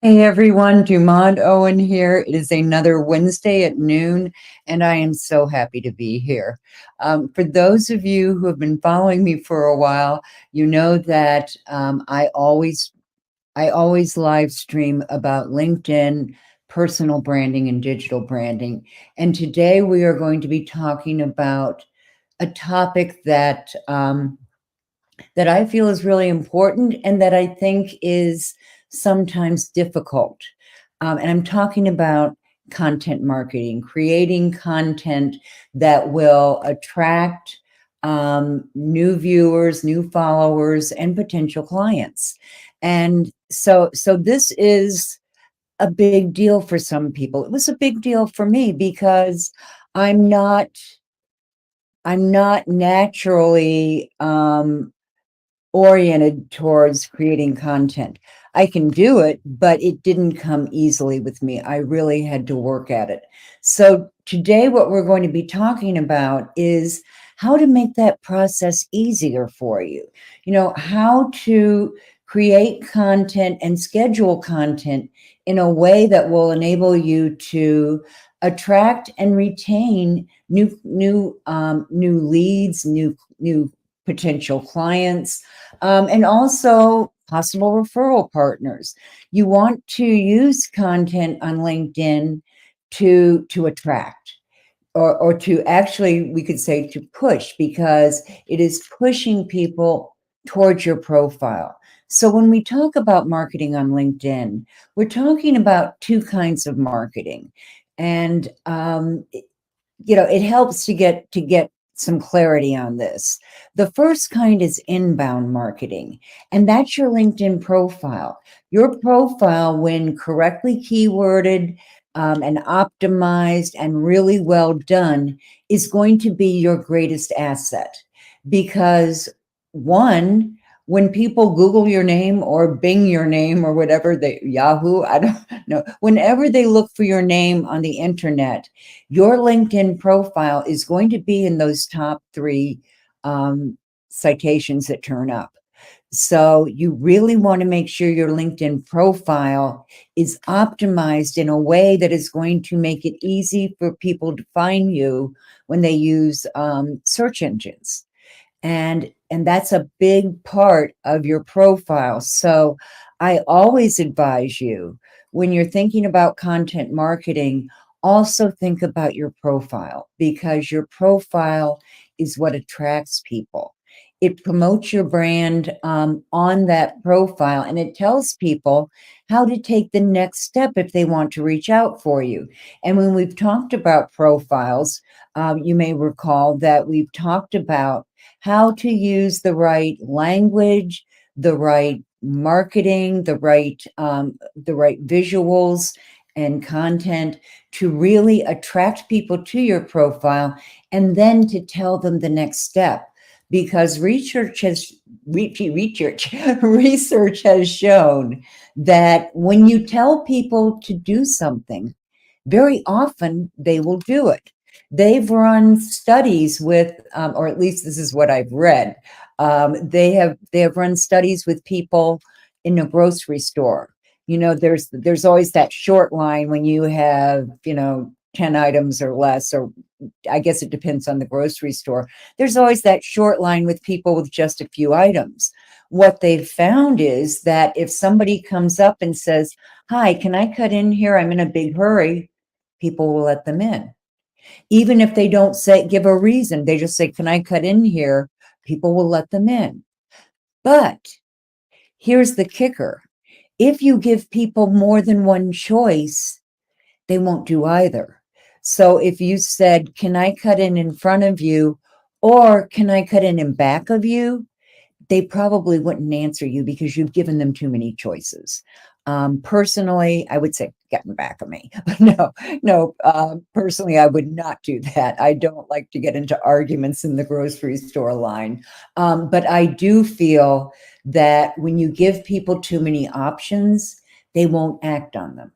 Hey everyone, Dumont Owen here. It is another Wednesday at noon, and I am so happy to be here. For those of you who have been following me for a while, you know that I always live stream about LinkedIn, personal branding, and digital branding. And today we are going to be talking about a topic that that I feel is really important and that I think is sometimes difficult. And I'm talking about content marketing, creating content that will attract new viewers, new followers, and potential clients. And so this is a big deal for some people. It was a big deal for me because I'm not naturally oriented towards creating content. I can do it, but it didn't come easily with me. I really had to work at it. So today what we're going to be talking about is how to make that process easier for you. You know, how to create content and schedule content in a way that will enable you to attract and retain new leads, new potential clients, and also possible referral partners. You want to use content on LinkedIn to attract, or to actually, we could say to push, because it is pushing people towards your profile. So when we talk about marketing on LinkedIn, we're talking about two kinds of marketing. And it helps to get some clarity on this. The first kind is inbound marketing, and that's your LinkedIn profile. Your profile, when correctly keyworded and optimized and really well done, is going to be your greatest asset. Because one, when people Google your name or Bing your name or whatever, Yahoo, I don't know, whenever they look for your name on the internet, your LinkedIn profile is going to be in those top three citations that turn up. So you really want to make sure your LinkedIn profile is optimized in a way that is going to make it easy for people to find you when they use search engines. And that's a big part of your profile. So I always advise you, when you're thinking about content marketing, also think about your profile, because your profile is what attracts people. It promotes your brand on that profile, and it tells people how to take the next step if they want to reach out for you. And when we've talked about profiles, you may recall that we've talked about how to use the right language, the right marketing, the right visuals and content to really attract people to your profile, and then to tell them the next step. Because research has shown that when you tell people to do something, very often they will do it. They've run studies with, or at least this is what I've read. They have run studies with people in a grocery store. You know, there's always that short line when you have 10 items or less, or I guess it depends on the grocery store. There's always that short line with people with just a few items. What they've found is that if somebody comes up and says, "Hi, can I cut in here? I'm in a big hurry," people will let them in. Even if they don't give a reason, they just say, "Can I cut in here?" People will let them in. But here's the kicker. If you give people more than one choice, they won't do either. So if you said, "Can I cut in front of you?" or "Can I cut in back of you?" they probably wouldn't answer you because you've given them too many choices. Personally, I would say, "Get in back of me." No, personally, I would not do that. I don't like to get into arguments in the grocery store line. But I do feel that when you give people too many options, they won't act on them.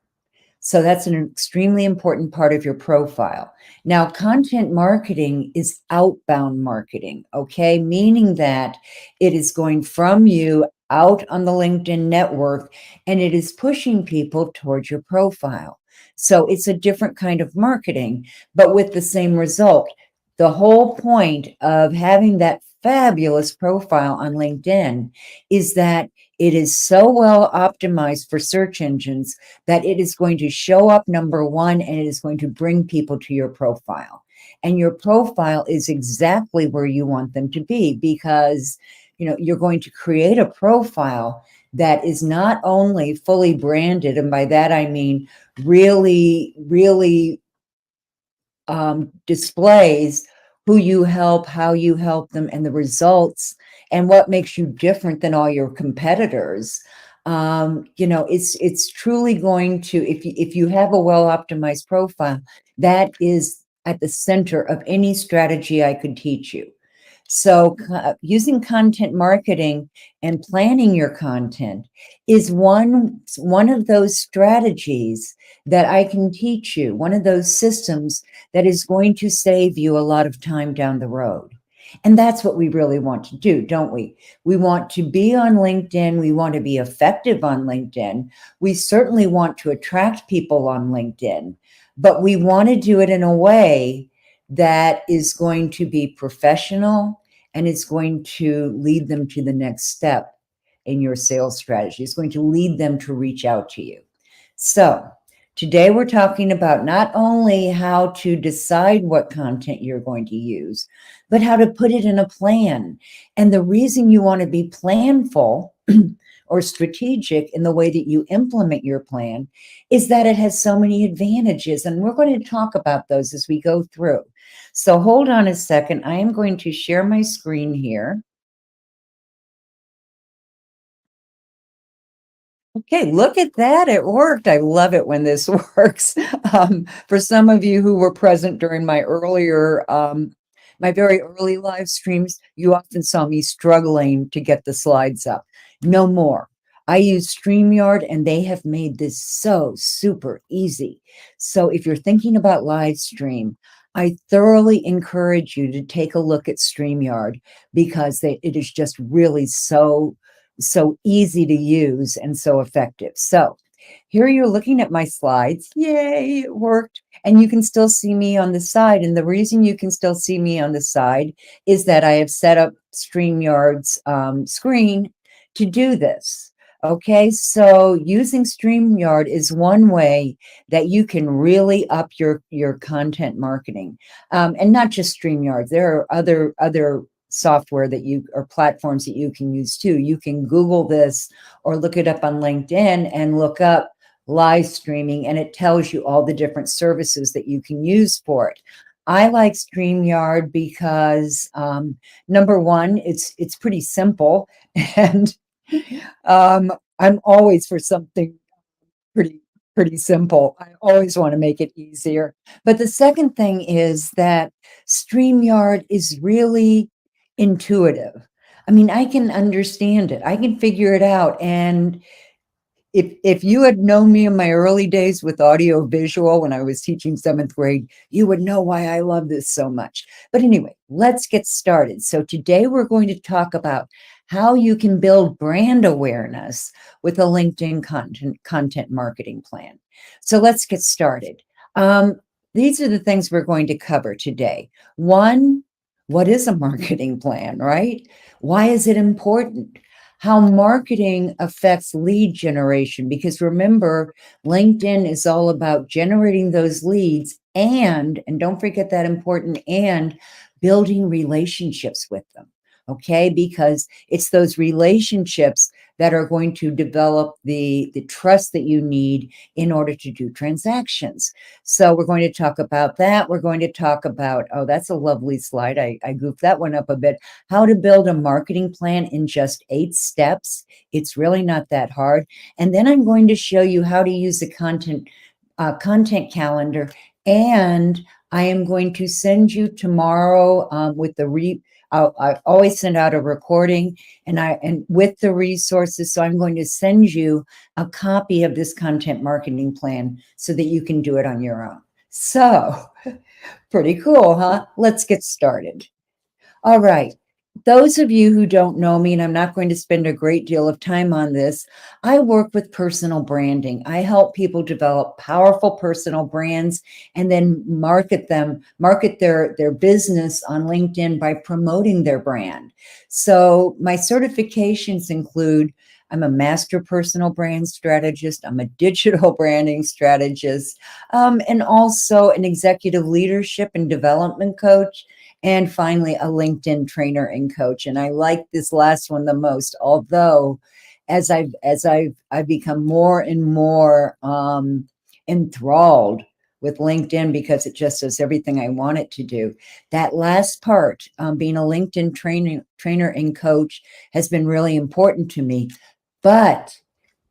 So that's an extremely important part of your profile. Now, content marketing is outbound marketing, okay? Meaning that it is going from you out on the LinkedIn network and it is pushing people towards your profile. So it's a different kind of marketing, but with the same result. The whole point of having that fabulous profile on LinkedIn is that it is so well optimized for search engines that it is going to show up number one and it is going to bring people to your profile. And your profile is exactly where you want them to be because, you're going to create a profile that is not only fully branded, and by that I mean really, really displays who you help, how you help them, and the results, and what makes you different than all your competitors. It's truly going to, if you have a well-optimized profile, that is at the center of any strategy I could teach you. So using content marketing and planning your content is one of those strategies that I can teach you, one of those systems that is going to save you a lot of time down the road. And that's what we really want to do, don't we? We want to be on LinkedIn. We want to be effective on LinkedIn. We certainly want to attract people on LinkedIn, but we want to do it in a way that is going to be professional and it's going to lead them to the next step in your sales strategy. It's going to lead them to reach out to you. So today we're talking about not only how to decide what content you're going to use, but how to put it in a plan. And the reason you want to be planful or strategic in the way that you implement your plan is that it has so many advantages. And we're going to talk about those as we go through. So hold on a second. I am going to share my screen here. Okay, look at that. It worked. I love it when this works. For some of you who were present during my my very early live streams, you often saw me struggling to get the slides up. No more. I use StreamYard and they have made this so super easy. So if you're thinking about live stream, I thoroughly encourage you to take a look at StreamYard because it is just really so easy to use and so effective. So here you're looking at my slides. Yay, it worked. And you can still see me on the side. And the reason you can still see me on the side is that I have set up StreamYard's screen to do this. Okay, so using StreamYard is one way that you can really up your content marketing. And not just StreamYard. There are other software or platforms that you can use too. You can Google this or look it up on LinkedIn and look up live streaming and it tells you all the different services that you can use for it. I like StreamYard because number one, it's pretty simple and I'm always for something pretty simple. I always want to make it easier. But the second thing is that StreamYard is really intuitive. I mean, I can understand it. I can figure it out. And if you had known me in my early days with audio visual when I was teaching 7th grade, you would know why I love this so much. But anyway, let's get started. So today we're going to talk about how you can build brand awareness with a LinkedIn content marketing plan. So let's get started. These are the things we're going to cover today. One, what is a marketing plan, right? Why is it important? How marketing affects lead generation, because remember, LinkedIn is all about generating those leads and don't forget that important, and building relationships with them. Okay, because it's those relationships that are going to develop the trust that you need in order to do transactions. So we're going to talk about that. We're going to talk about, oh, that's a lovely slide. I goofed that one up a bit. How to build a marketing plan in just 8 steps. It's really not that hard. And then I'm going to show you how to use a content calendar. And I am going to send you tomorrow with the I always send out a recording and with the resources. So I'm going to send you a copy of this content marketing plan so that you can do it on your own. So pretty cool, huh? Let's get started. All right. Those of you who don't know me, and I'm not going to spend a great deal of time on this, I work with personal branding. I help people develop powerful personal brands and then market their business on LinkedIn by promoting their brand. So my certifications include I'm a master personal brand strategist. I'm a digital branding strategist, and also an executive leadership and development coach. And finally, a LinkedIn trainer and coach. And I like this last one the most, although I've become more and more enthralled with LinkedIn because it just does everything I want it to do. That last part, being a LinkedIn trainer and coach, has been really important to me. But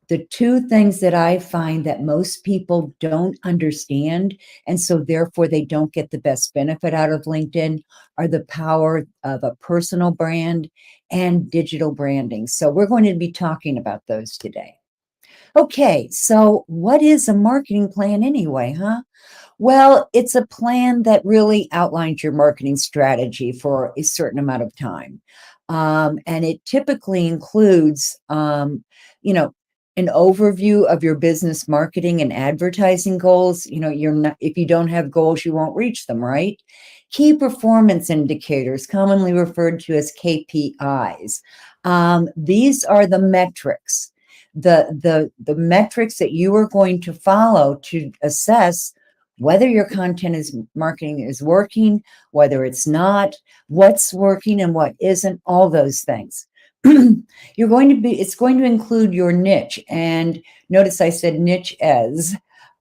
the two things that I find that most people don't understand, and so therefore they don't get the best benefit out of LinkedIn, are the power of a personal brand and digital branding. So we're going to be talking about those today. Okay, so what is a marketing plan anyway, huh? Well, it's a plan that really outlines your marketing strategy for a certain amount of time. And it typically includes, an overview of your business marketing and advertising goals. You're not, if you don't have goals, you won't reach them, right? Key performance indicators, commonly referred to as KPIs. These are the metrics, the metrics that you are going to follow to assess whether your content is marketing is working, whether it's not, what's working and what isn't, all those things. It's going to include your niche. And notice I said niche as,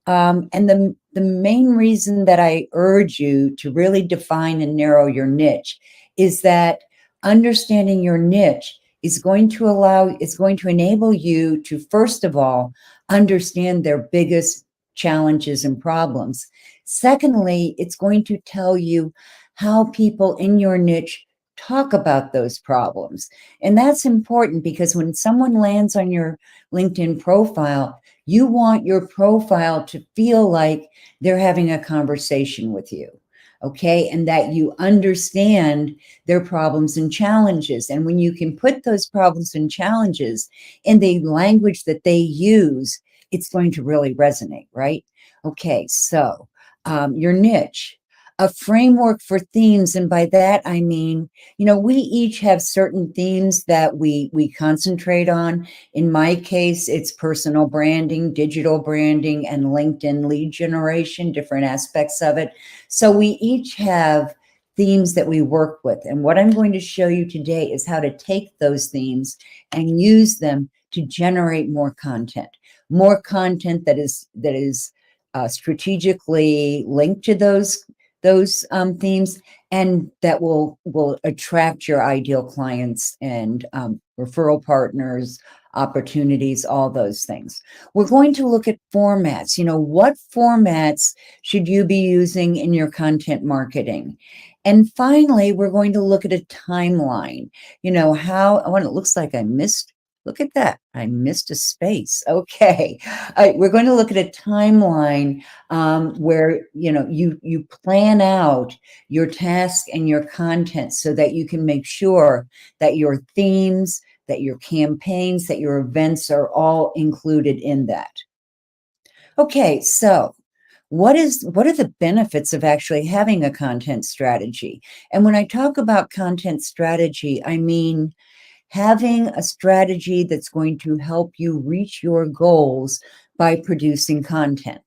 and the main reason that I urge you to really define and narrow your niche is that understanding your niche is going to enable you to, first of all, understand their biggest challenges and problems. Secondly, it's going to tell you how people in your niche talk about those problems. And that's important because when someone lands on your LinkedIn profile, you want your profile to feel like they're having a conversation with you. Okay. And that you understand their problems and challenges. And when you can put those problems and challenges in the language that they use, it's going to really resonate, right? Okay, so your niche, a framework for themes. And by that, I mean, we each have certain themes that we concentrate on. In my case, it's personal branding, digital branding, and LinkedIn lead generation, different aspects of it. So we each have themes that we work with. And what I'm going to show you today is how to take those themes and use them to generate more content that is strategically linked to those themes, and that will attract your ideal clients and referral partners, opportunities, all those things. We're going to look at formats. What formats should you be using in your content marketing? And finally, we're going to look at a timeline. It looks like I missed. Look at that. I missed a space. Okay. We're going to look at a timeline where, you plan out your task and your content so that you can make sure that your themes, that your campaigns, that your events are all included in that. Okay. So what are the benefits of actually having a content strategy? And when I talk about content strategy, I mean having a strategy that's going to help you reach your goals by producing content.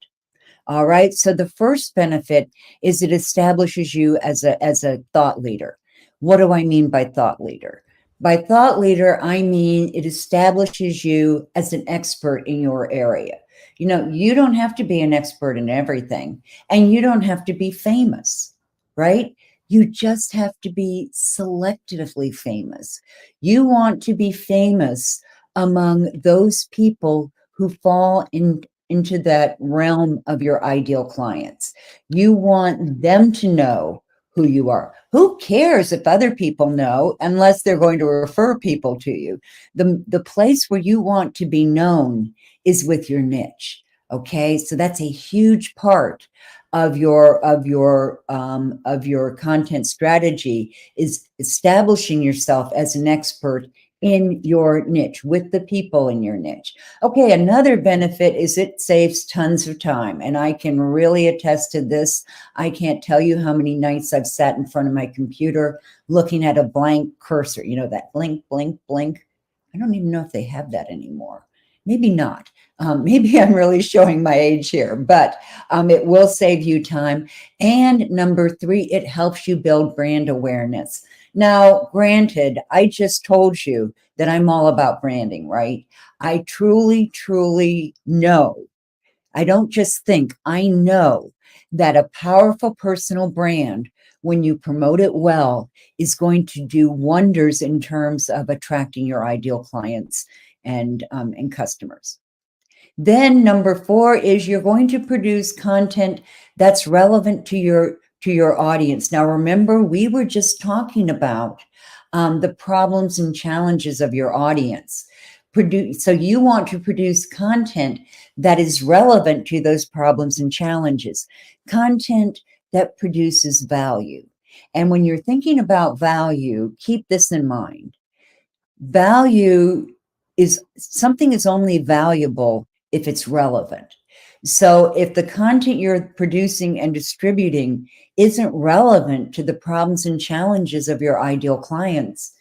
All right. So the first benefit is it establishes you as a thought leader. What do I mean by thought leader? By thought leader, I mean it establishes you as an expert in your area. You don't have to be an expert in everything, and you don't have to be famous, right? You just have to be selectively famous. You want to be famous among those people who fall into that realm of your ideal clients. You want them to know who you are. Who cares if other people know unless they're going to refer people to you? The place where you want to be known is with your niche. Okay, so that's a huge part of your content strategy, is establishing yourself as an expert in your niche with the people in your niche. Okay, another benefit is it saves tons of time, and I can really attest to this. I can't tell you how many nights I've sat in front of my computer looking at a blank cursor, that blink, blink, blink. I don't even know if they have that anymore. Maybe not. Maybe I'm really showing my age here, but it will save you time. And number 3, it helps you build brand awareness. Now, granted, I just told you that I'm all about branding, right? I truly, truly know. I don't just think, I know that a powerful personal brand, when you promote it well, is going to do wonders in terms of attracting your ideal clients and customers. Then number 4 is you're going to produce content that's relevant to your audience. Now, remember, we were just talking about the problems and challenges of your audience. So you want to produce content that is relevant to those problems and challenges, content that produces value. And when you're thinking about value, keep this in mind. Value is something is only valuable if it's relevant. So if the content you're producing and distributing isn't relevant to the problems and challenges of your ideal clients,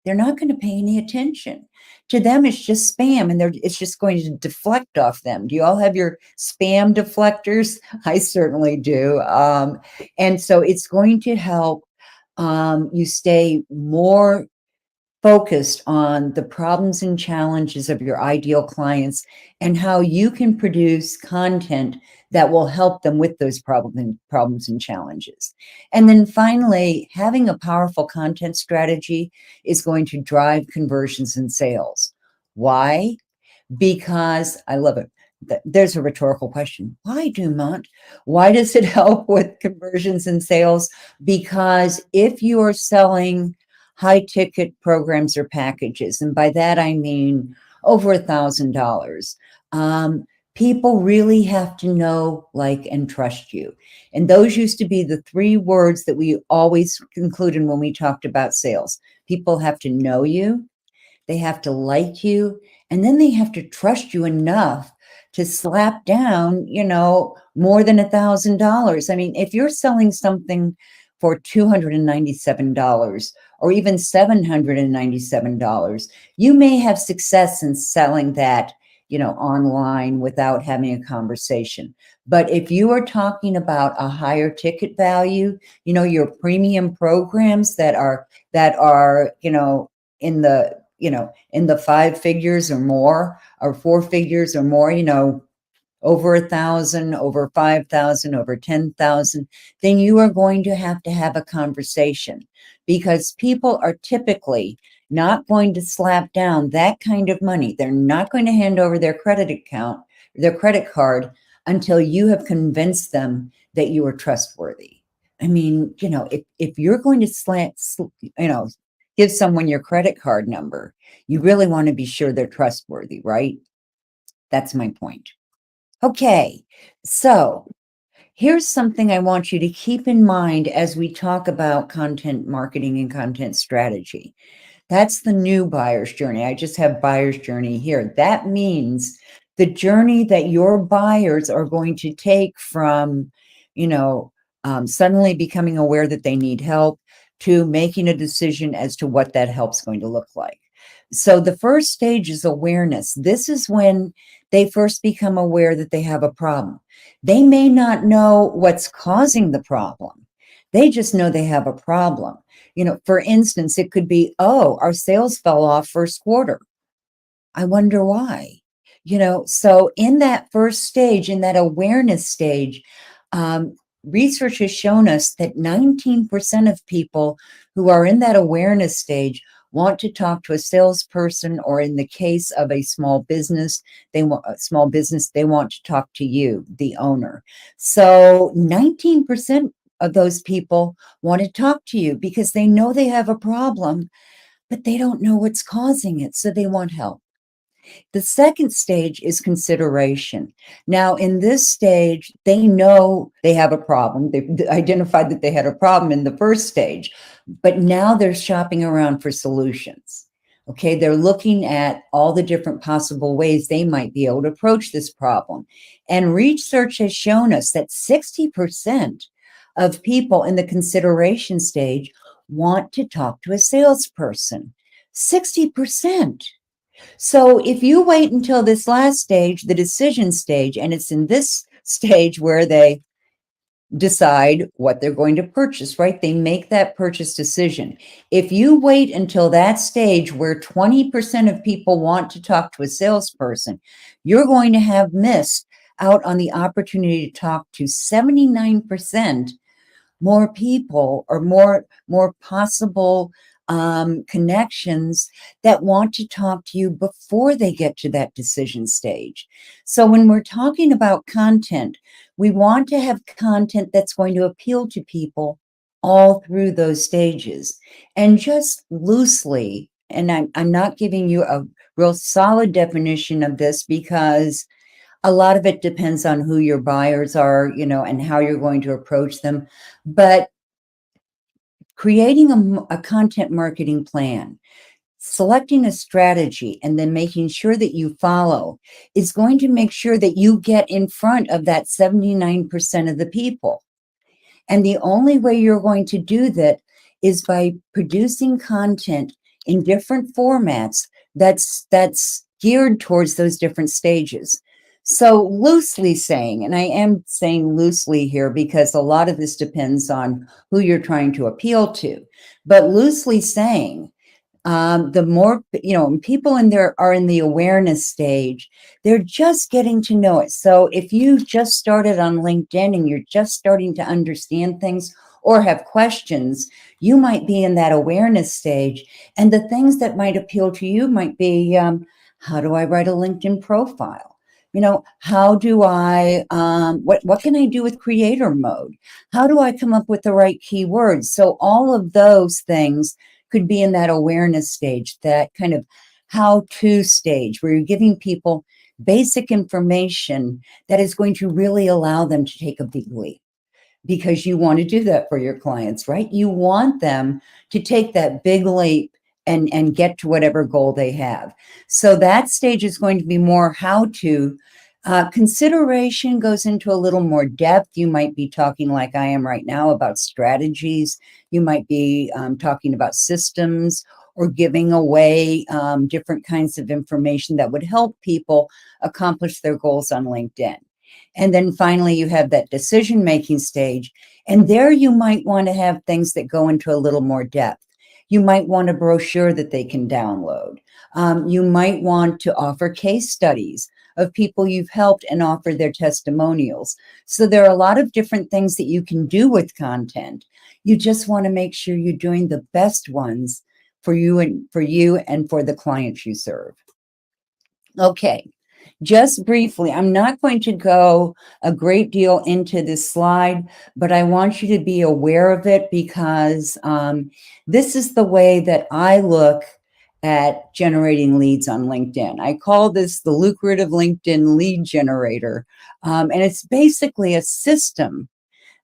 they're not going to pay any attention. To them, it's just spam, and it's just going to deflect off them. Do you all have your spam deflectors? I certainly do. And so it's going to help you stay more focused on the problems and challenges of your ideal clients and how you can produce content that will help them with those problems and challenges. And then finally, having a powerful content strategy is going to drive conversions and sales. Why? Because I love it. There's a rhetorical question. Why, Dumont? Why does it help with conversions and sales? Because if you are selling high ticket programs or packages, and by that I mean over $1,000, people really have to know, like, and trust you. And those used to be the 3 words that we always concluded when we talked about sales. People have to know you, they have to like you, and then they have to trust you enough to slap down, more than $1,000. I mean, if you're selling something for $297 or even $797, you may have success in selling that, online without having a conversation. But if you are talking about a higher ticket value, your premium programs that are, in the, in the 5 figures or more, or 4 figures or more, over 1,000, over 5,000, over 10,000, then you are going to have a conversation, because people are typically not going to slap down that kind of money. They're not going to hand over their credit card until you have convinced them that you are trustworthy. I mean, if you're going to give someone your credit card number, you really want to be sure they're trustworthy, right? That's my point. Okay, so here's something I want you to keep in mind as we talk about content marketing and content strategy. That's the new buyer's journey. I just have buyer's journey here. That means the journey that your buyers are going to take from, suddenly becoming aware that they need help to making a decision as to what that help's going to look like. So the first stage is awareness. This is when they first become aware that they have a problem. They may not know what's causing the problem. They just know they have a problem. For instance, it could be, oh, our sales fell off first quarter. I wonder why. So in that first stage, in that awareness stage, research has shown us that 19% of people who are in that awareness stage want to talk to a salesperson, or in the case of a small business, they want to talk to you, the owner. So 19% of those people want to talk to you because they know they have a problem, but they don't know what's causing it, so they want help. The second stage is consideration. Now, in this stage, they know they have a problem. They've identified that they had a problem in the first stage, but now they're shopping around for solutions. Okay, they're looking at all the different possible ways they might be able to approach this problem. And research has shown us that 60% of people in the consideration stage want to talk to a salesperson. 60%. So if you wait until this last stage, the decision stage, and it's in this stage where they decide what they're going to purchase, right? They make that purchase decision. If you wait until that stage where 20% of people want to talk to a salesperson, you're going to have missed out on the opportunity to talk to 79% more people or more possible connections that want to talk to you before they get to that decision stage. So when we're talking about content, we want to have content that's going to appeal to people all through those stages. And just loosely, and I'm not giving you a real solid definition of this because a lot of it depends on who your buyers are, and how you're going to approach them. But creating a content marketing plan, selecting a strategy, and then making sure that you follow is going to make sure that you get in front of that 79% of the people. And the only way you're going to do that is by producing content in different formats that's geared towards those different stages. So loosely saying, and I am saying loosely here because a lot of this depends on who you're trying to appeal to, but loosely saying, the more, people are in the awareness stage, they're just getting to know it. So if you just started on LinkedIn and you're just starting to understand things or have questions, you might be in that awareness stage. And the things that might appeal to you might be, how do I write a LinkedIn profile? How do I, what can I do with creator mode? How do I come up with the right keywords? So all of those things could be in that awareness stage, that kind of how-to stage where you're giving people basic information that is going to really allow them to take a big leap, because you want to do that for your clients, right? You want them to take that big leap and get to whatever goal they have. So that stage is going to be more how to. Consideration goes into a little more depth. You might be talking, like I am right now, about strategies. You might be talking about systems or giving away different kinds of information that would help people accomplish their goals on LinkedIn. And then finally, you have that decision-making stage. And there you might want to have things that go into a little more depth. You might want a brochure that they can download. You might want to offer case studies of people you've helped and offer their testimonials. So there are a lot of different things that you can do with content. You just want to make sure you're doing the best ones for you and for the clients you serve. Okay. Just briefly, I'm not going to go a great deal into this slide, but I want you to be aware of it because this is the way that I look at generating leads on LinkedIn. I call this the lucrative LinkedIn lead generator. And it's basically a system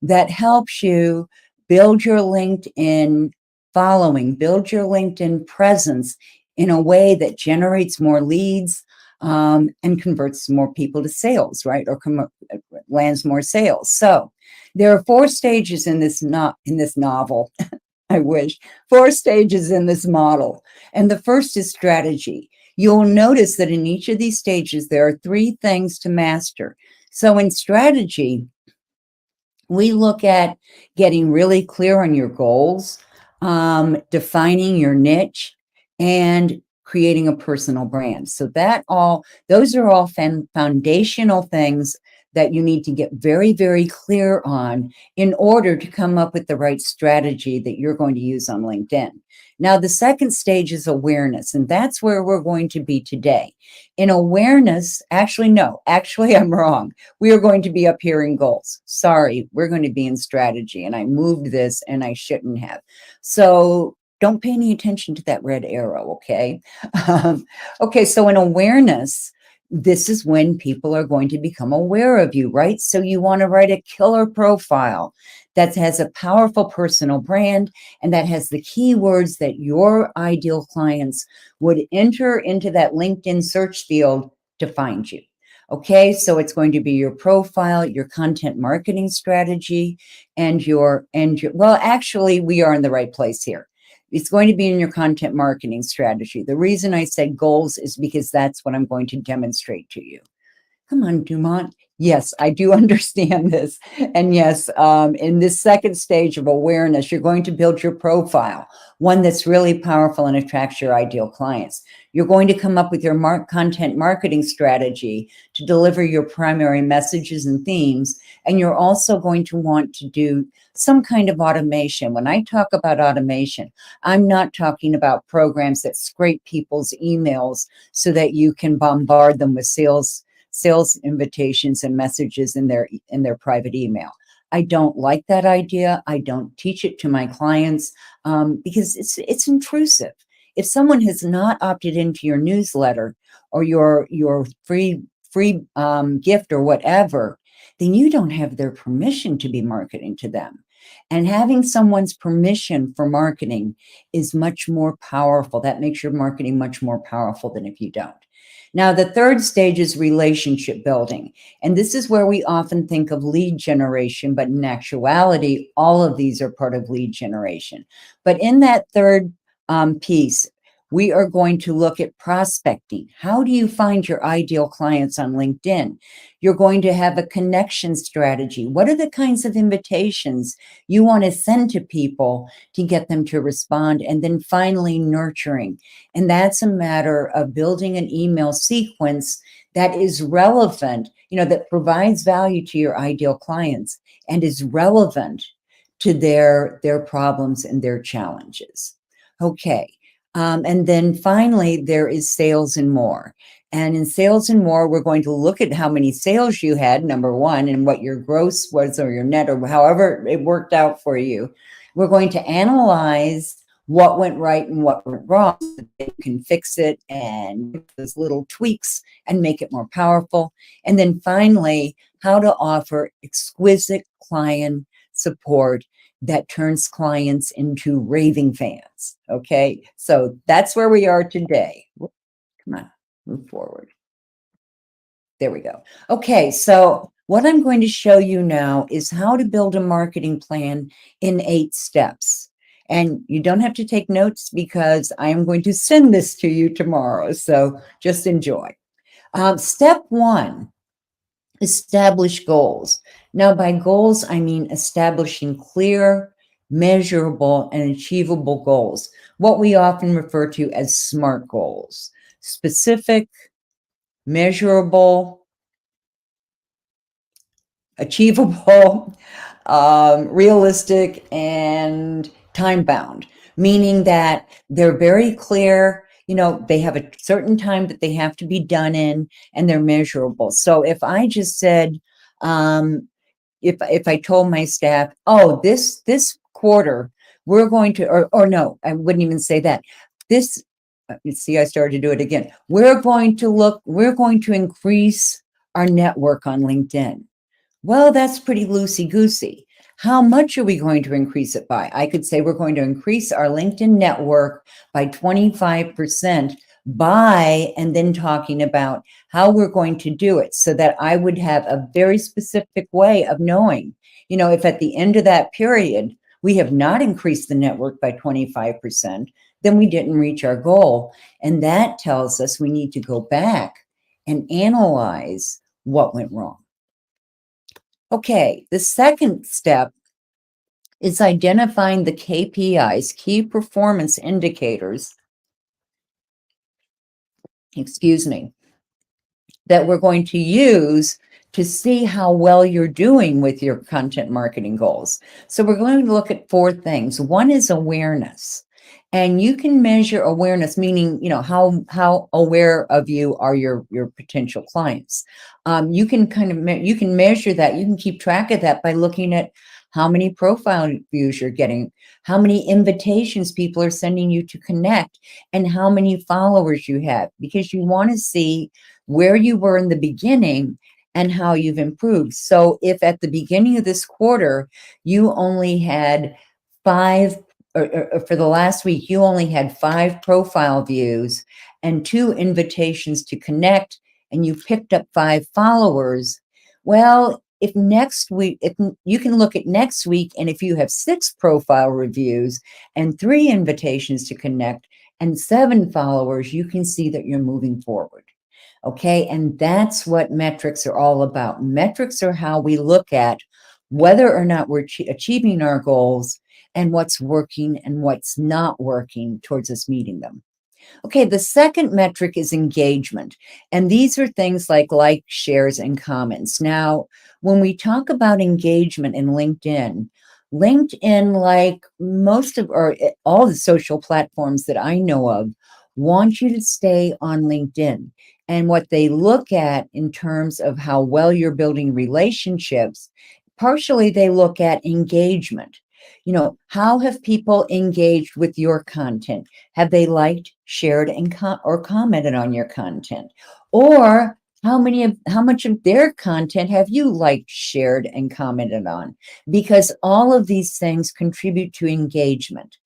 that helps you build your LinkedIn following, build your LinkedIn presence in a way that generates more leads, and converts more people to sales, right? Or lands more sales. So there are 4 stages in this novel. I wish 4 stages in this model. And the first is strategy. You'll notice that in each of these stages, there are 3 things to master. So in strategy, we look at getting really clear on your goals, defining your niche, and creating a personal brand. So those are all foundational things that you need to get very, very clear on in order to come up with the right strategy that you're going to use on LinkedIn. Now, the second stage is awareness, and that's where we're going to be today. In awareness, actually, I'm wrong. We are going to be up here in goals. Sorry, we're going to be in strategy, and I moved this and I shouldn't have. So don't pay any attention to that red arrow, okay? Okay, so in awareness, this is when people are going to become aware of you, right? So you want to write a killer profile that has a powerful personal brand and that has the keywords that your ideal clients would enter into that LinkedIn search field to find you. Okay, so it's going to be your profile, your content marketing strategy, and your, well, actually, we are in the right place here. It's going to be in your content marketing strategy. The reason I said goals is because that's what I'm going to demonstrate to you. Come on, Dumont. Yes, I do understand this. And yes, in this second stage of awareness, you're going to build your profile, one that's really powerful and attracts your ideal clients. You're going to come up with your content marketing strategy to deliver your primary messages and themes. And you're also going to want to do some kind of automation. When I talk about automation, I'm not talking about programs that scrape people's emails so that you can bombard them with sales invitations and messages in their private email. I don't like that idea. I don't teach it to my clients because it's intrusive. If someone has not opted into your newsletter or your free gift or whatever, then you don't have their permission to be marketing to them. And having someone's permission for marketing is much more powerful. That makes your marketing much more powerful than if you don't. Now, the third stage is relationship building. And this is where we often think of lead generation, but in actuality, all of these are part of lead generation. But in that third piece, we are going to look at prospecting. How do you find your ideal clients on LinkedIn? You're going to have a connection strategy. What are the kinds of invitations you want to send to people to get them to respond? And then finally, nurturing. And that's a matter of building an email sequence that is relevant, that provides value to your ideal clients and is relevant to their problems and their challenges. Okay. And then finally, there is sales and more. And in sales and more, we're going to look at how many sales you had, number one, and what your gross was or your net or however it worked out for you. We're going to analyze what went right and what went wrong so that you can fix it and make those little tweaks and make it more powerful. And then finally, how to offer exquisite client support that turns clients into raving fans. Okay, so that's where we are today. Come on, move forward. There we go. Okay, so what I'm going to show you now is how to build a marketing plan in 8 steps. And you don't have to take notes because I am going to send this to you tomorrow. So just enjoy. Step 1, establish goals. Now, by goals, I mean establishing clear, measurable, and achievable goals, what we often refer to as SMART goals: specific, measurable, achievable, realistic, and time-bound, meaning that they're very clear. They have a certain time that they have to be done in, and they're measurable. So if I just said, if I told my staff, oh, this quarter, we're going to, or no, I wouldn't even say that. You see, I started to do it again. We're going to increase our network on LinkedIn. Well, that's pretty loosey-goosey. How much are we going to increase it by? I could say we're going to increase our LinkedIn network by 25% by, and then talking about how we're going to do it so that I would have a very specific way of knowing, if at the end of that period, we have not increased the network by 25%, then we didn't reach our goal. And that tells us we need to go back and analyze what went wrong. Okay, the second step is identifying the KPIs, key performance indicators, that we're going to use to see how well you're doing with your content marketing goals. So we're going to look at 4 things. One is awareness. And you can measure awareness, meaning, how aware of you are your potential clients. You can you can measure that. You can keep track of that by looking at how many profile views you're getting, how many invitations people are sending you to connect, and how many followers you have, because you want to see where you were in the beginning and how you've improved. So if at the beginning of this quarter, you only had 5, or for the last week, you only had 5 profile views and 2 invitations to connect, and you picked up 5 followers, well, if next week, if you can look at next week, and if you have 6 profile reviews and 3 invitations to connect and 7 followers, you can see that you're moving forward. Okay, and that's what metrics are all about. Metrics are how we look at whether or not we're achieving our goals and what's working and what's not working towards us meeting them. Okay, the second metric is engagement. And these are things like shares, and comments. Now, when we talk about engagement in LinkedIn, like most of, or all the social platforms that I know of, want you to stay on LinkedIn. And what they look at in terms of how well you're building relationships, partially they look at engagement. How have people engaged with your content? Have they liked, shared, and or commented on your content? Or how much of their content have you liked, shared, and commented on? Because all of these things contribute to engagement.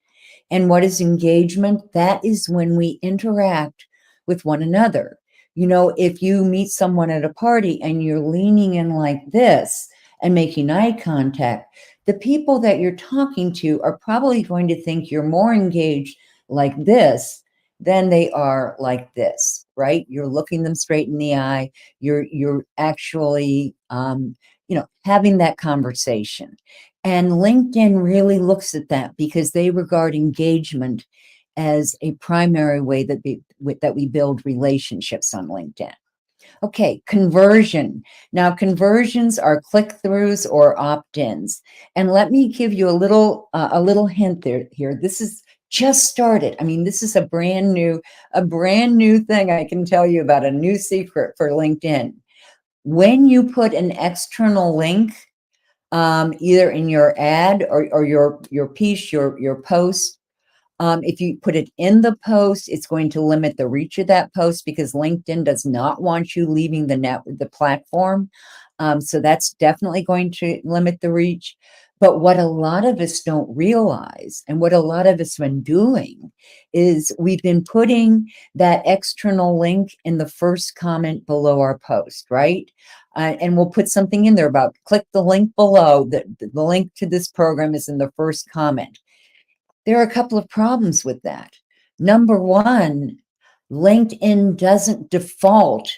And what is engagement? That is when we interact with one another. If you meet someone at a party and you're leaning in like this and making eye contact, the people that you're talking to are probably going to think you're more engaged like this than they are like this, right? You're looking them straight in the eye. You're actually, having that conversation. And LinkedIn really looks at that because they regard engagement as a primary way that we build relationships on LinkedIn. Okay, conversion. Now, conversions are click-throughs or opt-ins. And let me give you a little hint here. This is just started. I mean, this is a brand new thing I can tell you about, a new secret for LinkedIn. When you put an external link, either in your ad or your piece, your post, if you put it in the post, it's going to limit the reach of that post because LinkedIn does not want you leaving the platform. So that's definitely going to limit the reach. But what a lot of us don't realize, and what a lot of us have been doing, is we've been putting that external link in the first comment below our post, right? And we'll put something in there about click the link below. The link to this program is in the first comment. There are a couple of problems with that. Number one, LinkedIn doesn't default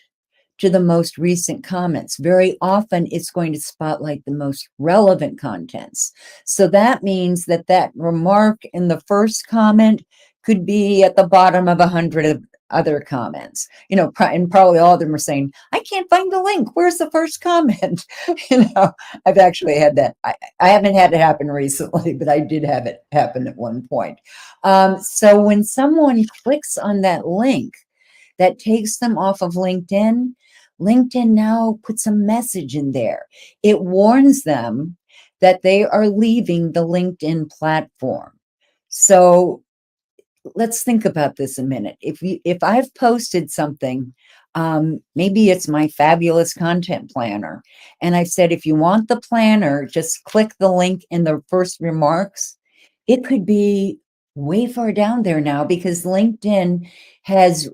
to the most recent comments. Very often it's going to spotlight the most relevant contents. So that means that remark in the first comment could be at the bottom of 100 of other comments, and probably all of them are saying, I can't find the link. Where's the first comment? I've actually had that. I haven't had it happen recently, but I did have it happen at one point. So when someone clicks on that link, that takes them off of LinkedIn, LinkedIn now puts a message in there. It warns them that they are leaving the LinkedIn platform. So let's think about this a minute. If I've posted something, maybe it's my fabulous content planner, and I said, if you want the planner, just click the link in the first remarks. It could be way far down there now because LinkedIn has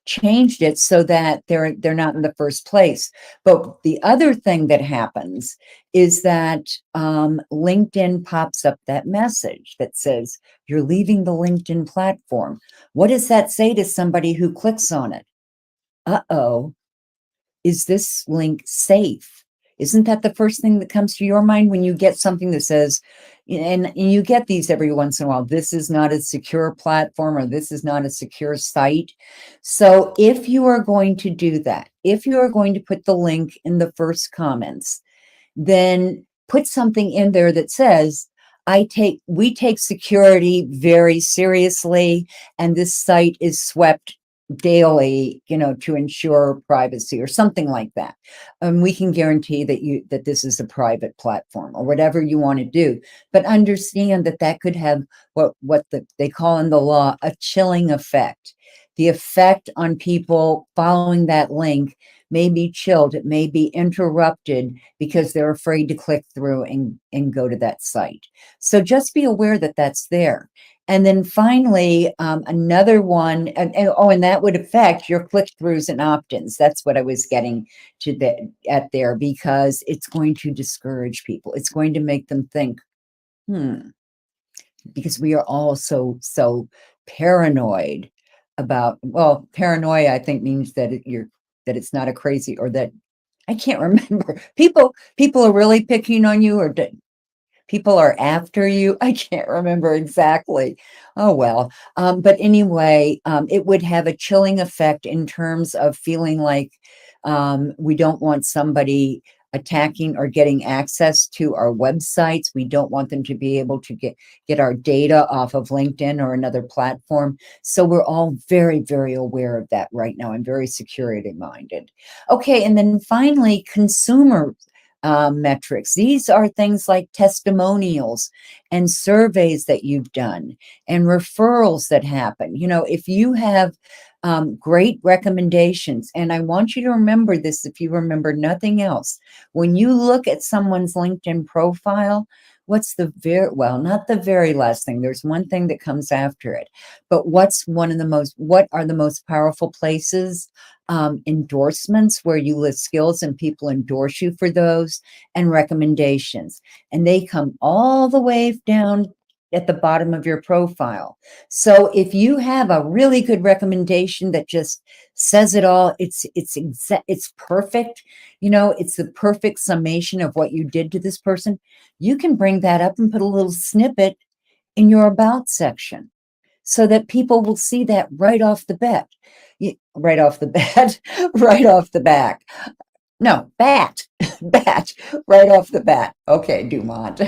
changed it so that they're not in the first place. But the other thing that happens is that LinkedIn pops up that message that says you're leaving the LinkedIn platform. What does that say to somebody who clicks on it? Uh-oh, is this link safe? Isn't that the first thing that comes to your mind when you get something that says, and you get these every once in a while, this is not a secure platform, or this is not a secure site. So if you are going to do that, if you are going to put the link in the first comments, then put something in there that says, we take security very seriously, and this site is swept daily, to ensure privacy, or something like that. And we can guarantee that this is a private platform, or whatever you want to do. But understand that could have they call in the law a chilling effect. The effect on people following that link may be chilled, it may be interrupted, because they're afraid to click through and go to that site. So just be aware that that's there. And then finally, another one, and that would affect your click-throughs and opt-ins. That's what I was getting at there, because it's going to discourage people. It's going to make them think, because we are all so paranoid about, well, paranoia, I think, means that it's not a crazy, or that, I can't remember. People are really picking on you, or people are after you. I can't remember exactly. Oh, well. But anyway, it would have a chilling effect in terms of feeling like we don't want somebody attacking or getting access to our websites. We don't want them to be able to get our data off of LinkedIn or another platform. So we're all very, very aware of that right now, and very security minded. Okay, and then finally, consumer metrics. These are things like testimonials and surveys that you've done, and referrals that happen. If you have great recommendations, and I want you to remember this, if you remember nothing else, when you look at someone's LinkedIn profile, what's not the very last thing, there's one thing that comes after it, but what are the most powerful places? Endorsements, where you list skills and people endorse you for those, and recommendations. And they come all the way down at the bottom of your profile. So if you have a really good recommendation that just says it all, it's perfect, it's the perfect summation of what you did to this person, you can bring that up and put a little snippet in your about section, so that people will see that right off the bat. Right off the bat, right off the back. No, bat, right off the bat. Okay, Dumont.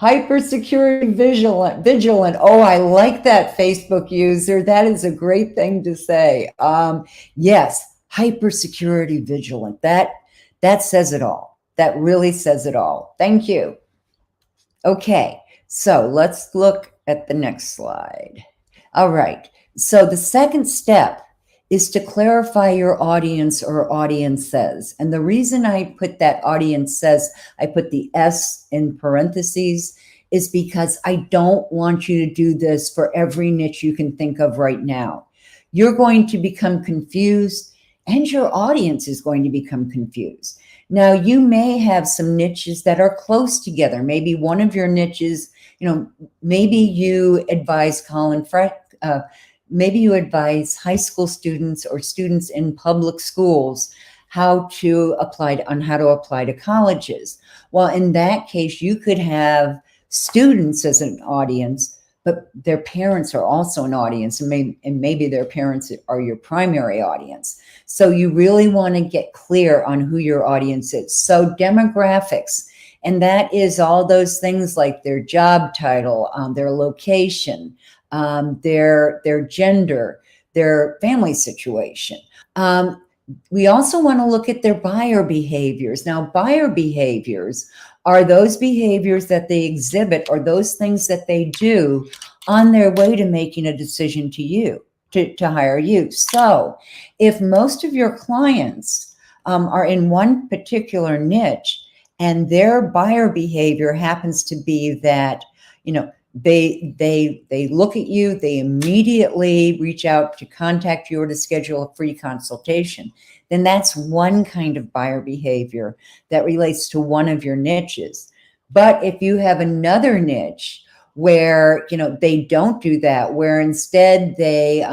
Hypersecurity vigilant. Oh, I like that, Facebook user. That is a great thing to say. Yes, hypersecurity vigilant. That says it all. That really says it all. Thank you. Okay, so let's look at the next slide. All right, so the second step is to clarify your audience or audiences. And the reason I put that audience says, I put the S in parentheses, is because I don't want you to do this for every niche you can think of right now. You're going to become confused, and your audience is going to become confused. Now, you may have some niches that are close together. Maybe one of your niches, maybe you advise maybe you advise high school students or students in public schools how to apply to colleges. Well, in that case, you could have students as an audience, but their parents are also an audience, and maybe their parents are your primary audience. So you really want to get clear on who your audience is. So demographics, and that is all those things like their job title, their location, their gender, their family situation. We also want to look at their buyer behaviors. Now, buyer behaviors are those behaviors that they exhibit, or those things that they do on their way to making a decision to hire you. So if most of your clients are in one particular niche, and their buyer behavior happens to be that, they look at you, they immediately reach out to contact you or to schedule a free consultation, then that's one kind of buyer behavior that relates to one of your niches. But if you have another niche where, you know, they don't do that, where instead they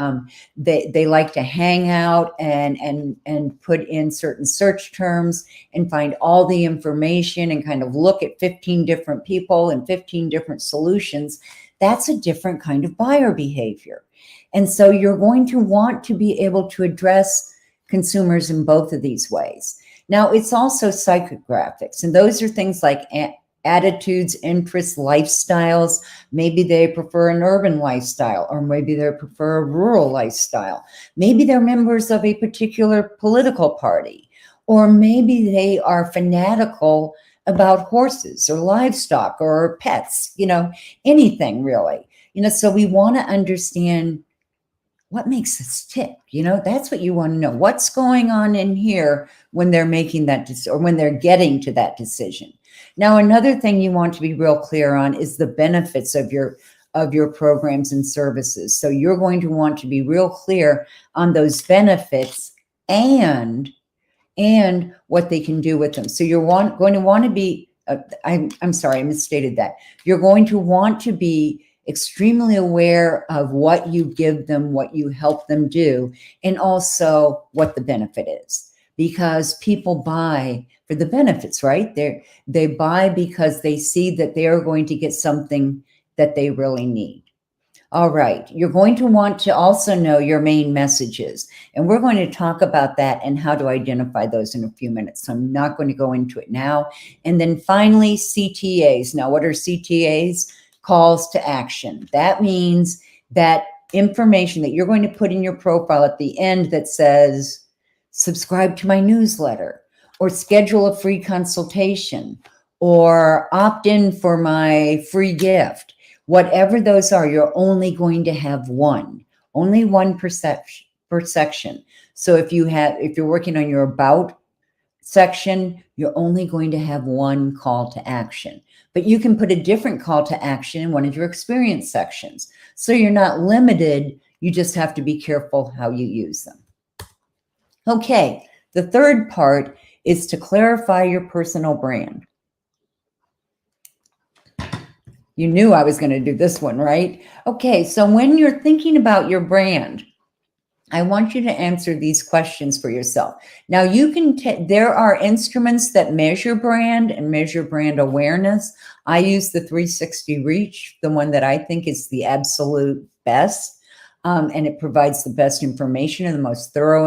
like to hang out and put in certain search terms and find all the information and kind of look at 15 different people and 15 different solutions. That's a different kind of buyer behavior. And so you're going to want to be able to address consumers in both of these ways. Now, it's also psychographics, and those are things like attitudes, interests, lifestyles. Maybe they prefer an urban lifestyle, or maybe they prefer a rural lifestyle. Maybe they're members of a particular political party, or maybe they are fanatical about horses or livestock or pets, you know, anything really. You know, so we want to understand what makes us tick. You know, that's what you want to know. What's going on in here when they're making that decision, or when they're getting to that decision. Now, another thing you want to be real clear on is the benefits of your programs and services. So you're going to want to be real clear on those benefits and what they can do with them. So you're going to want to be, I'm sorry, I misstated that. You're going to want to be extremely aware of what you give them, what you help them do, and also what the benefit is. Because people buy for the benefits, right? They buy because they see that they are going to get something that they really need. All right, you're going to want to also know your main messages, and we're going to talk about that and how to identify those in a few minutes. So I'm not going to go into it now. And then finally, CTAs. Now, what are CTAs? Calls to action. That means that information that you're going to put in your profile at the end that says, subscribe to my newsletter, or schedule a free consultation, or opt in for my free gift. Whatever those are, you're only going to have only one per section. So if you're working on your about section, you're only going to have one call to action. But you can put a different call to action in one of your experience sections. So you're not limited. You just have to be careful how you use them. Okay, the third part is to clarify your personal brand. You knew I was going to do this one, right? Okay, so when you're thinking about your brand, I want you to answer these questions for yourself. Now, you can there are instruments that measure brand and measure brand awareness. I use the 360 Reach, the one that I think is the absolute best. And it provides the best information and the most thorough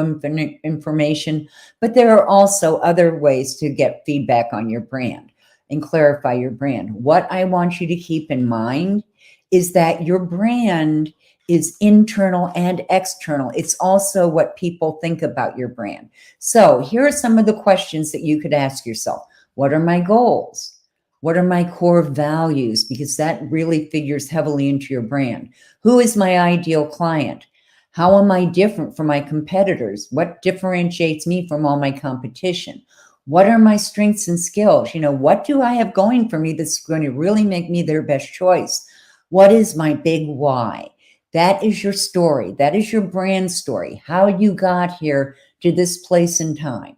information. But there are also other ways to get feedback on your brand and clarify your brand. What I want you to keep in mind is that your brand is internal and external. It's also what people think about your brand. So here are some of the questions that you could ask yourself. What are my goals? What are my core values? Because that really figures heavily into your brand. Who is my ideal client? How am I different from my competitors? What differentiates me from all my competition? What are my strengths and skills? You know, what do I have going for me that's going to really make me their best choice? What is my big why? That is your story. That is your brand story, how you got here to this place and time.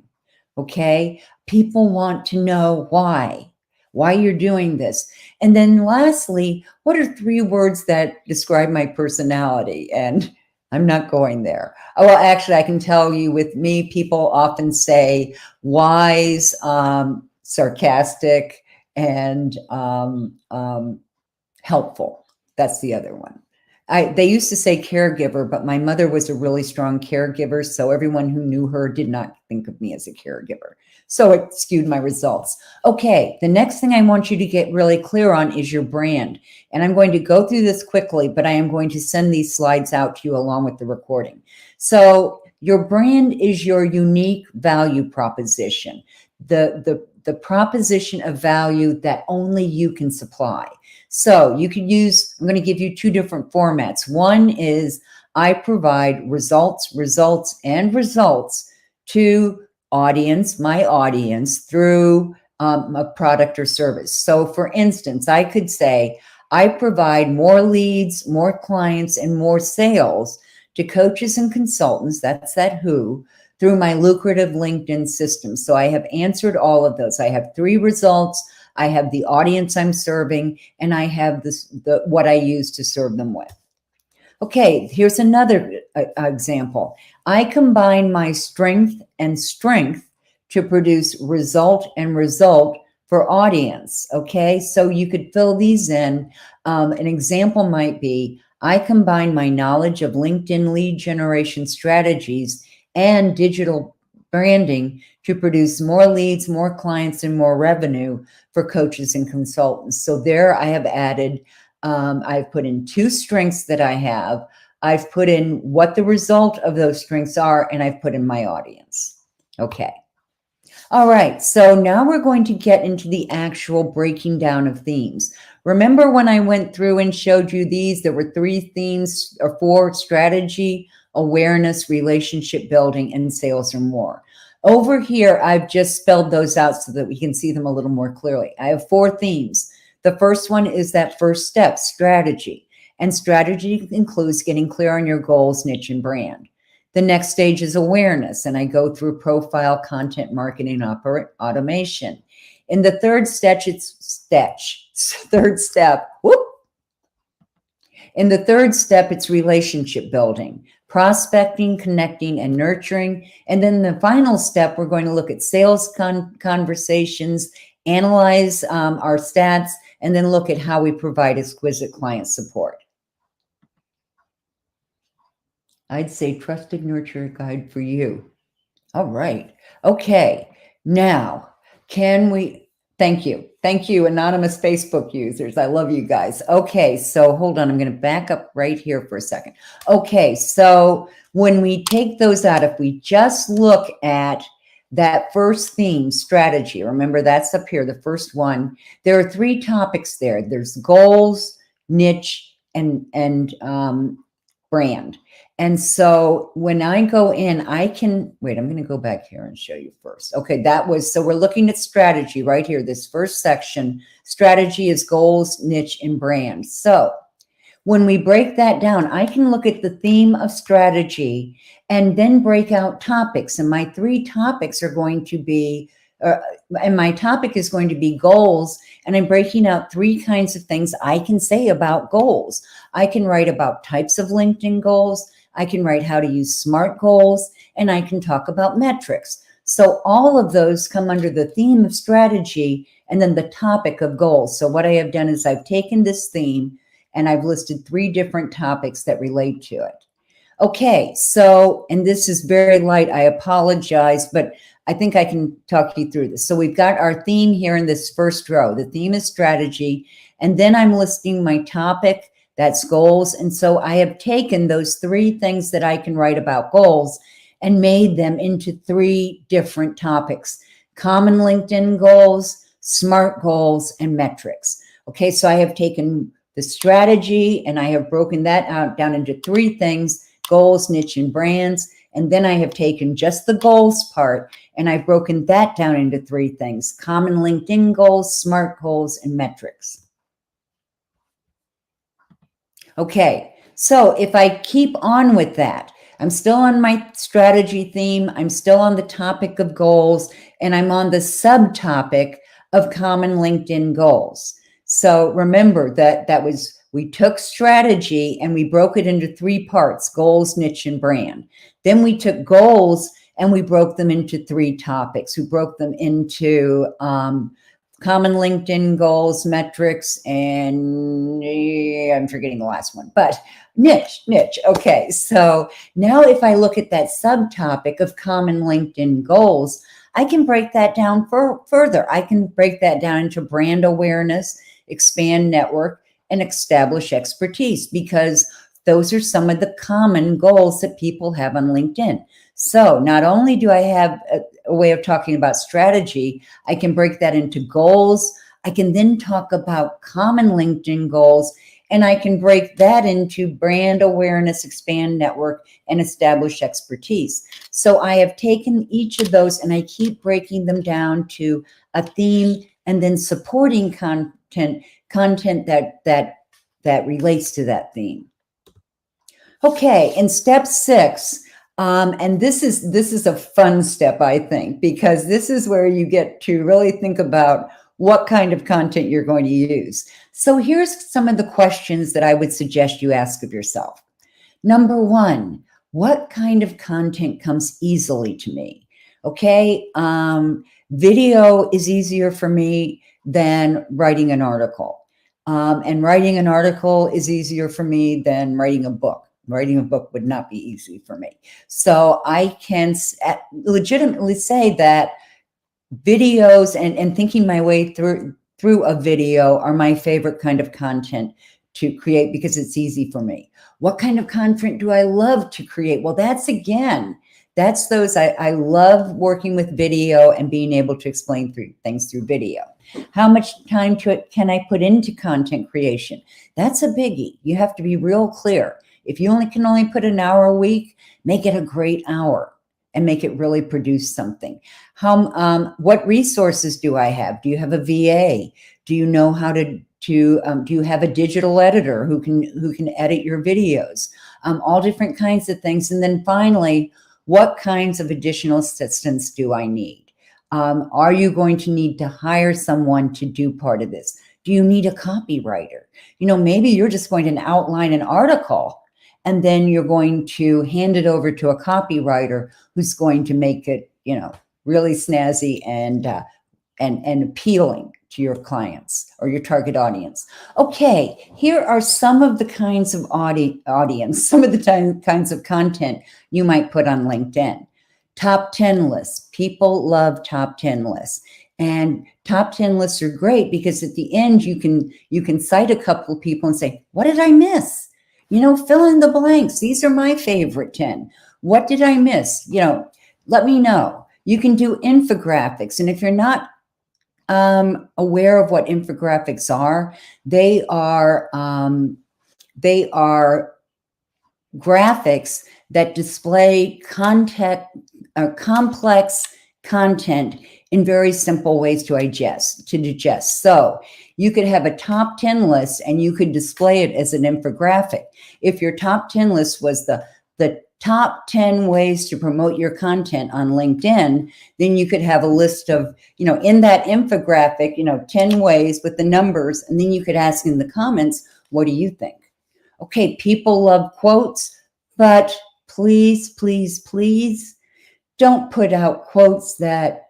Okay? People want to know why you're doing this. And then lastly, what are 3 words that describe my personality? And I'm not going there. Oh, well, actually, I can tell you with me, people often say wise, sarcastic, and helpful. That's the other one. They used to say caregiver, but my mother was a really strong caregiver, so everyone who knew her did not think of me as a caregiver. So it skewed my results. Okay, the next thing I want you to get really clear on is your brand. And I'm going to go through this quickly, but I am going to send these slides out to you along with the recording. So your brand is your unique value proposition, the proposition of value that only you can supply. So you could use, I'm going to give you 2 different formats. One is I provide results to my audience through a product or service. So for instance, I could say, I provide more leads, more clients, and more sales to coaches and consultants, that's that who, through my lucrative LinkedIn system. So I have answered all of those. I have 3 results, I have the audience I'm serving, and I have what I use to serve them with. Okay, here's another example. I combine my strength and strength to produce result and result for audience. Okay, so you could fill these in. An example might be, I combine my knowledge of LinkedIn lead generation strategies and digital branding to produce more leads, more clients, and more revenue for coaches and consultants. So there I have added, I've put in 2 strengths that I have. I've put in what the result of those strengths are, and I've put in my audience. Okay. All right, so now we're going to get into the actual breaking down of themes. Remember when I went through and showed you these, there were 3 themes or 4: strategy, awareness, relationship building, and sales or more. Over here, I've just spelled those out so that we can see them a little more clearly. I have 4 themes. The first one is that first step, strategy. And strategy includes getting clear on your goals, niche, and brand. The next stage is awareness, and I go through profile, content, marketing, automation. In the third step, In the third step, it's relationship building, prospecting, connecting, and nurturing. And then the final step, we're going to look at sales conversations, analyze our stats, and then look at how we provide exquisite client support. I'd say trusted nurture guide for you. All right. Okay. Now, thank you. Thank you, anonymous Facebook users. I love you guys. Okay. So hold on. I'm going to back up right here for a second. Okay. So when we take those out, if we just look at that first theme, strategy, remember that's up here, the first one, there are 3 topics there. There's goals, niche, and brand. And so when I go in, I'm going to go back here and show you first. Okay, so we're looking at strategy right here. This first section, strategy is goals, niche, and brand. So when we break that down, I can look at the theme of strategy and then break out topics. And my 3 topics are going to be, and my topic is going to be goals. And I'm breaking out 3 kinds of things I can say about goals. I can write about types of LinkedIn goals. I can write how to use SMART goals, and I can talk about metrics. So all of those come under the theme of strategy and then the topic of goals. So what I have done is I've taken this theme and I've listed 3 different topics that relate to it. Okay, so, and this is very light, I apologize, but I think I can talk you through this. So we've got our theme here in this first row. The theme is strategy, and then I'm listing my topic, that's goals. And so I have taken those 3 things that I can write about goals and made them into 3 different topics: common LinkedIn goals, SMART goals, and metrics. Okay, so I have taken the strategy and I have broken that out down into 3 things: goals, niche, and brands. And then I have taken just the goals part and I've broken that down into 3 things: common LinkedIn goals, SMART goals, and metrics. Okay, so if I keep on with that, I'm still on my strategy theme, I'm still on the topic of goals, and I'm on the subtopic of common LinkedIn goals. So remember that we took strategy and we broke it into 3 parts: goals, niche, and brand. Then we took goals and we broke them into 3 topics. We broke them into common LinkedIn goals, metrics, and I'm forgetting the last one, but niche. Okay, so now if I look at that subtopic of common LinkedIn goals, I can break that down further. I can break that down into brand awareness, expand network, and establish expertise, because those are some of the common goals that people have on LinkedIn. So not only do I have a way of talking about strategy, I can break that into goals. I can then talk about common LinkedIn goals, and I can break that into brand awareness, expand network, and establish expertise. So I have taken each of those and I keep breaking them down to a theme and then supporting content that relates to that theme. Okay, in step 6, and this is a fun step, I think, because this is where you get to really think about what kind of content you're going to use. So here's some of the questions that I would suggest you ask of yourself. Number one, what kind of content comes easily to me? Okay, video is easier for me than writing an article. And writing an article is easier for me than writing a book. Writing a book would not be easy for me. So I can legitimately say that videos and thinking my way through a video are my favorite kind of content to create because it's easy for me. What kind of content do I love to create? Well, that's those, I love working with video and being able to explain things through video. How much time can I put into content creation? That's a biggie. You have to be real clear. If you can only put an hour a week, make it a great hour and make it really produce something. What resources do I have? Do you have a VA? Do you know how to do you have a digital editor who can edit your videos? All different kinds of things. And then finally, what kinds of additional assistance do I need? Are you going to need to hire someone to do part of this? Do you need a copywriter? Maybe you're just going to outline an article and then you're going to hand it over to a copywriter who's going to make it, really snazzy and appealing to your clients or your target audience. Okay, here are some of the kinds of audience, some of the kinds of content you might put on LinkedIn. Top 10 lists. People love top 10 lists. And top 10 lists are great because at the end you can cite a couple of people and say, what did I miss? Fill in the blanks. These are my favorite 10. What did I miss? Let me know. You can do infographics. And if you're not aware of what infographics are, they are graphics that display complex content in very simple ways to digest. So you could have a top 10 list and you could display it as an infographic. If your top 10 list was the top 10 ways to promote your content on LinkedIn, then you could have a list of, in that infographic, 10 ways with the numbers. And then you could ask in the comments, what do you think? Okay, people love quotes, but please, please, please don't put out quotes that,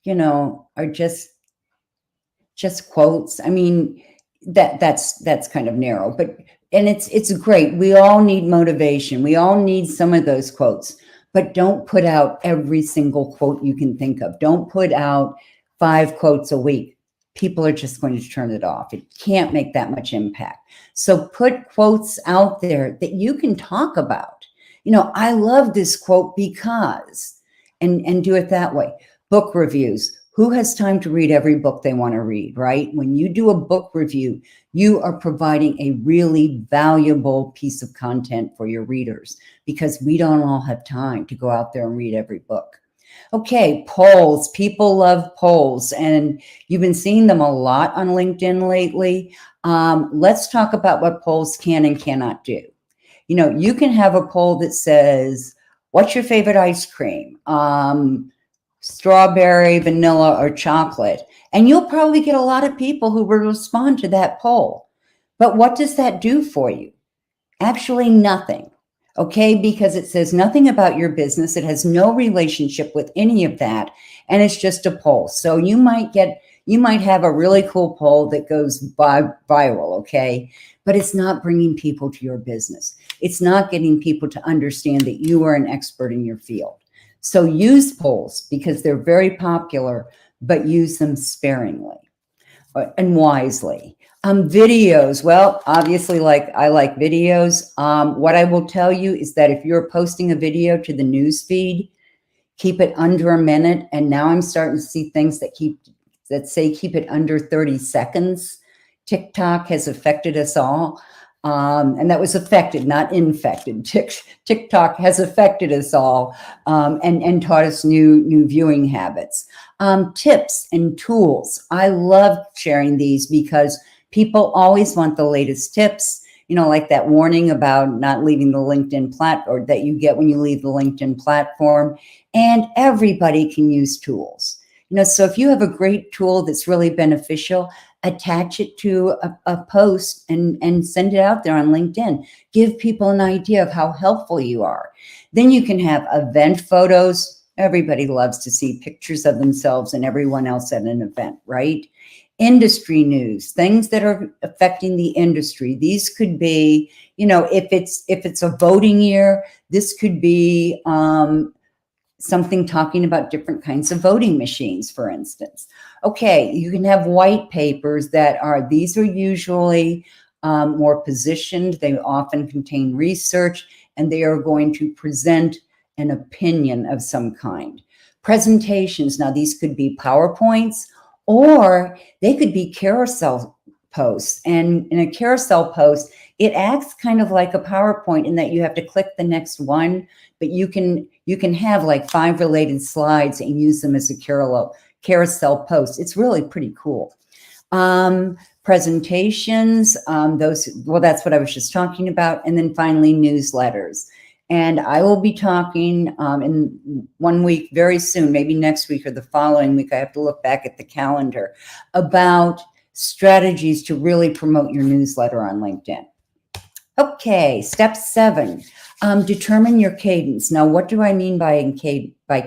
are just quotes. I mean, that's kind of narrow, and it's great. We all need motivation. We all need some of those quotes, but don't put out every single quote you can think of. Don't put out 5 quotes a week. People are just going to turn it off. It can't make that much impact. So put quotes out there that you can talk about. I love this quote because, and do it that way. Book reviews. Who has time to read every book they want to read, right? When you do a book review, you are providing a really valuable piece of content for your readers because we don't all have time to go out there and read every book. Okay, polls. People love polls, and you've been seeing them a lot on LinkedIn lately. Let's talk about what polls can and cannot do. You can have a poll that says, what's your favorite ice cream? Strawberry, vanilla, or chocolate. And you'll probably get a lot of people who will respond to that poll. But what does that do for you? Actually, nothing. Okay, because it says nothing about your business. It has no relationship with any of that. And it's just a poll. So you might have a really cool poll that goes viral, okay? But it's not bringing people to your business. It's not getting people to understand that you are an expert in your field. So use polls because they're very popular, but use them sparingly and wisely. Videos. Well, obviously, I like videos. What I will tell you is that if you're posting a video to the news feed, keep it under a minute. And now I'm starting to see things that say keep it under 30 seconds. TikTok has affected us all. And that was affected, not infected. TikTok has affected us all and taught us new viewing habits. Tips and tools. I love sharing these because people always want the latest tips, like that warning about not leaving the LinkedIn platform that you get when you leave the LinkedIn platform. And everybody can use tools. So if you have a great tool that's really beneficial, attach it to a post and send it out there on LinkedIn. Give people an idea of how helpful you are. Then you can have event photos. Everybody loves to see pictures of themselves and everyone else at an event, right? Industry news, things that are affecting the industry. These could be, if it's a voting year, this could be something talking about different kinds of voting machines, for instance. Okay, you can have white papers these are usually more positioned. They often contain research, and they are going to present an opinion of some kind. Presentations, now these could be PowerPoints, or they could be carousel posts. And in a carousel post, it acts kind of like a PowerPoint in that you have to click the next one, but you can have like 5 related slides and use them as a carousel post. It's really pretty cool. Presentations, that's what I was just talking about. And then finally, newsletters. And I will be talking in 1 week, very soon, maybe next week or the following week. I have to look back at the calendar, about strategies to really promote your newsletter on LinkedIn. Okay, step 7, determine your cadence. Now, what do I mean by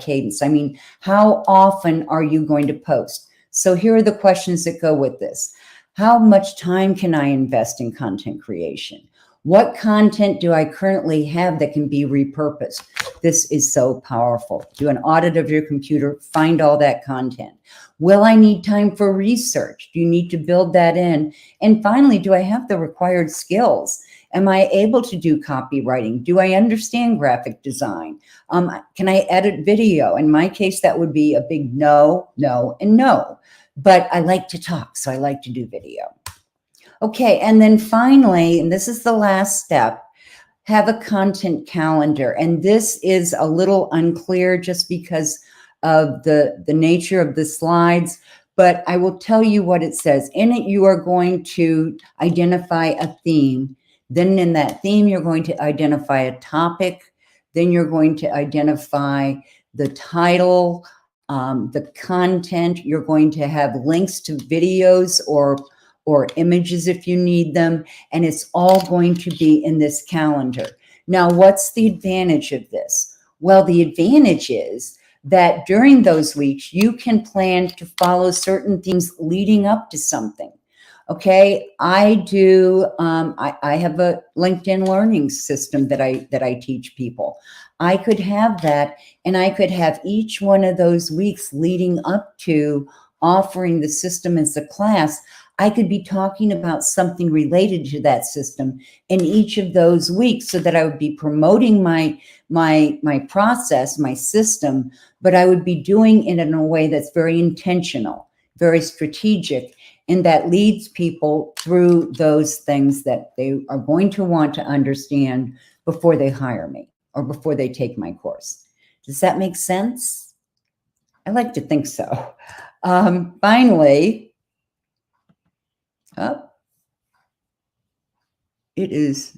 cadence? I mean, how often are you going to post? So here are the questions that go with this. How much time can I invest in content creation? What content do I currently have that can be repurposed? This is so powerful. Do an audit of your computer, find all that content. Will I need time for research? Do you need to build that in? And finally, do I have the required skills? Am I able to do copywriting? Do I understand graphic design? Can I edit video? In my case, that would be a big no, no, and no. But I like to talk, so I like to do video. Okay, and then finally, and this is the last step, have a content calendar. And this is a little unclear just because of the nature of the slides, but I will tell you what it says. In it, you are going to identify a theme. Then in that theme, you're going to identify a topic. Then you're going to identify the title, the content. You're going to have links to videos or images if you need them, and it's all going to be in this calendar. Now, what's the advantage of this? Well, the advantage is that during those weeks, you can plan to follow certain themes leading up to something. Okay, I do. I have a LinkedIn learning system that I teach people. I could have that, and I could have each one of those weeks leading up to offering the system as a class. I could be talking about something related to that system in each of those weeks, so that I would be promoting my process, my system, but I would be doing it in a way that's very intentional, very strategic, and that leads people through those things that they are going to want to understand before they hire me or before they take my course. Does that make sense? I like to think so. Finally, it's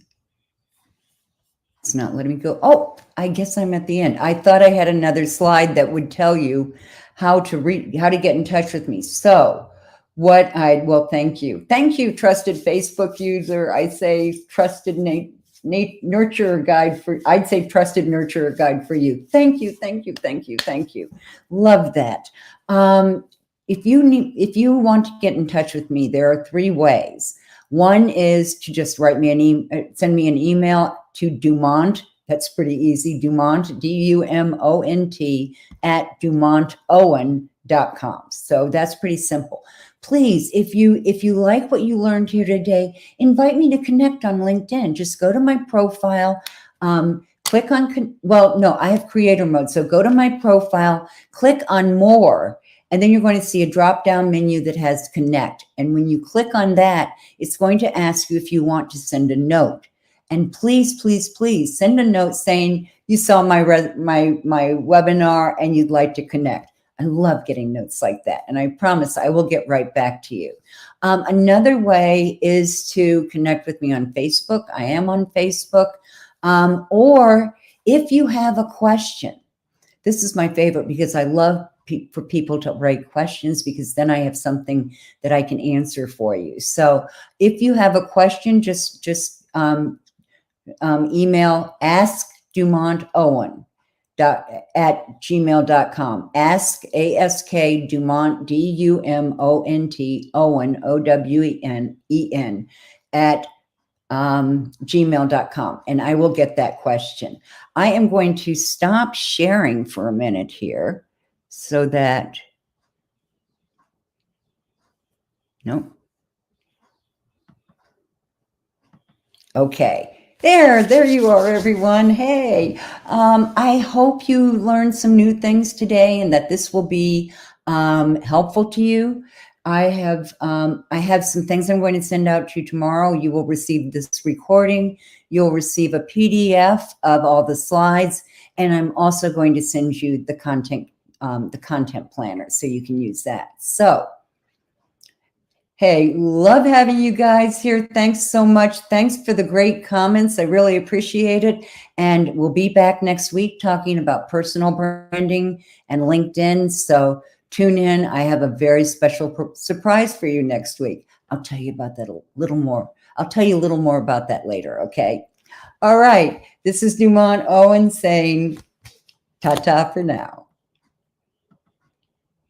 not letting me go. Oh, I guess I'm at the end. I thought I had another slide that would tell you how to get in touch with me. So thank you. Thank you, trusted Facebook user. I say trusted nurturer guide I'd say trusted nurturer guide for you. Thank you, thank you, thank you, thank you. Love that. If you want to get in touch with me, there are 3 ways. One is to just send me an email to Dumont. That's pretty easy. Dumont, DUMONT @DumontOwen.com. So that's pretty simple. Please, if you like what you learned here today, invite me to connect on LinkedIn. Just go to my profile, click on, I have creator mode. So go to my profile, click on more, and then you're going to see a drop-down menu that has connect. And when you click on that, it's going to ask you if you want to send a note. And please, please, please send a note saying you saw my webinar and you'd like to connect. I love getting notes like that. And I promise I will get right back to you. Another way is to connect with me on Facebook. I am on Facebook. Or if you have a question, this is my favorite because I love for people to write questions, because then I have something that I can answer for you. So if you have a question, just email askdumontowen@gmail.com. Ask, A-S-K, Dumont, D-U-M-O-N-T, Owen, O-W-E-N, at gmail.com, and I will get that question. I am going to stop sharing for a minute here so that, no. Okay. There you are, everyone. Hey, I hope you learned some new things today and that this will be helpful to you. I have some things I'm going to send out to you tomorrow. You will receive this recording. You'll receive a PDF of all the slides, and I'm also going to send you the content planner so you can use that. So, hey, love having you guys here. Thanks so much. Thanks for the great comments. I really appreciate it. And we'll be back next week talking about personal branding and LinkedIn. So tune in. I have a very special surprise for you next week. I'll tell you about that a little more. I'll tell you a little more about that later, okay? All right. This is Dumont Owen saying ta-ta for now.